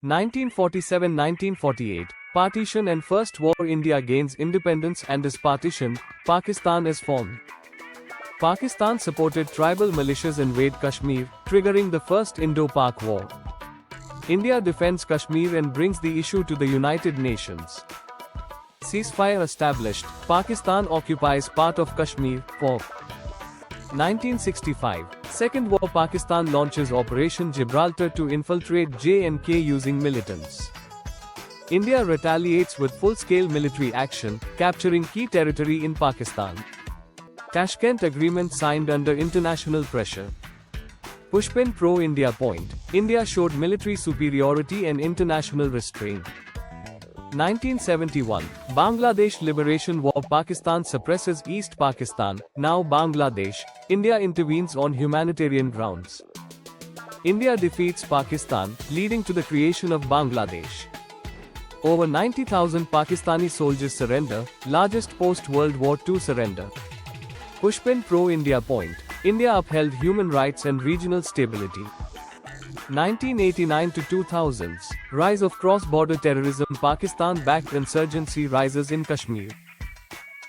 1947-1948, partition and First War. India gains independence and is partitioned, Pakistan is formed. Pakistan supported tribal militias invade Kashmir, triggering the First Indo-Pak War. India defends Kashmir and brings the issue to the United Nations. Ceasefire established, Pakistan occupies part of Kashmir, for 1965, Second War. Pakistan launches Operation Gibraltar to infiltrate J&K using militants. India retaliates with full-scale military action, capturing key territory in Pakistan. Tashkent Agreement signed under international pressure. Pushpin pro-India point. India showed military superiority and international restraint. 1971, Bangladesh Liberation War. Pakistan suppresses East Pakistan, now Bangladesh. India intervenes on humanitarian grounds. India defeats Pakistan, leading to the creation of Bangladesh. Over 90,000 Pakistani soldiers surrender, largest post-World War II surrender. Pushpin pro-India point. India upheld human rights and regional stability. 1989 to 2000s, rise of cross-border terrorism. Pakistan-backed insurgency rises in Kashmir.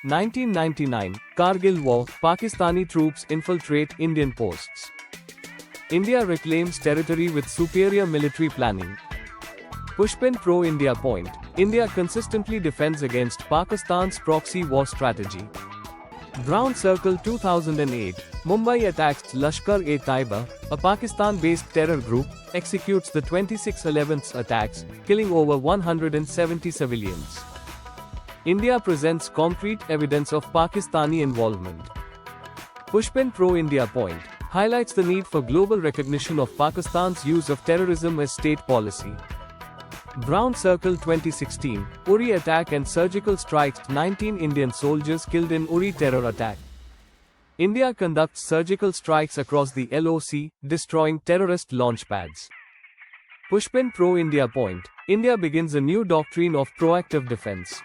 1999, Kargil War. Pakistani troops infiltrate Indian posts. India reclaims territory with superior military planning. Pushpin pro-India point. India consistently defends against Pakistan's proxy war strategy. Brown Circle 2008, Mumbai attacks Lashkar-e-Taiba, a Pakistan-based terror group, executes the 26/11 attacks, killing over 170 civilians. India presents concrete evidence of Pakistani involvement. Pushpin pro-India point, highlights the need for global recognition of Pakistan's use of terrorism as state policy. Brown Circle 2016, Uri attack and surgical strikes. 19 Indian soldiers killed in Uri terror attack. India conducts surgical strikes across the LOC, destroying terrorist launch pads. Pushpin pro-India point, India begins a new doctrine of proactive defense.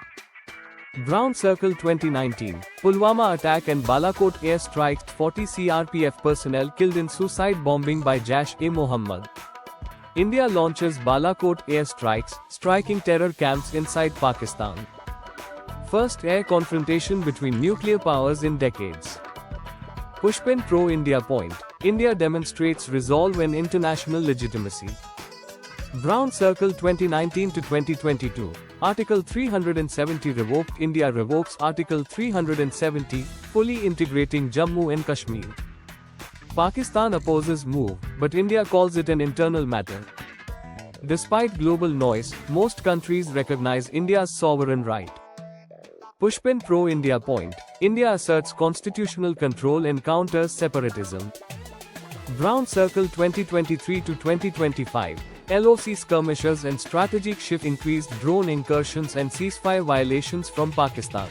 Brown Circle 2019, Pulwama attack and Balakot air strikes. 40 CRPF personnel killed in suicide bombing by Jaish-e-Mohammed. India launches Balakot air strikes, striking terror camps inside Pakistan. First air confrontation between nuclear powers in decades. Pushpin pro-India point, India demonstrates resolve and international legitimacy. Brown Circle 2019 to 2022, Article 370 revoked. India revokes Article 370, fully integrating Jammu and Kashmir. Pakistan opposes move, but India calls it an internal matter. Despite global noise, most countries recognize India's sovereign right. Pushpin pro-India point, India asserts constitutional control and counters separatism. Brown Circle 2023 to 2025, LOC skirmishes and strategic shift. Increased drone incursions and ceasefire violations from Pakistan.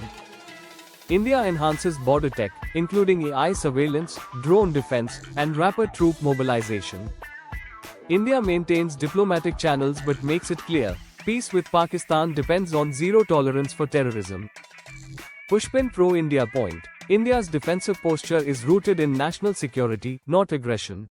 India enhances border tech, including AI surveillance, drone defense, and rapid troop mobilization. India maintains diplomatic channels but makes it clear, peace with Pakistan depends on zero tolerance for terrorism. Pushpin pro-India point, India's defensive posture is rooted in national security, not aggression.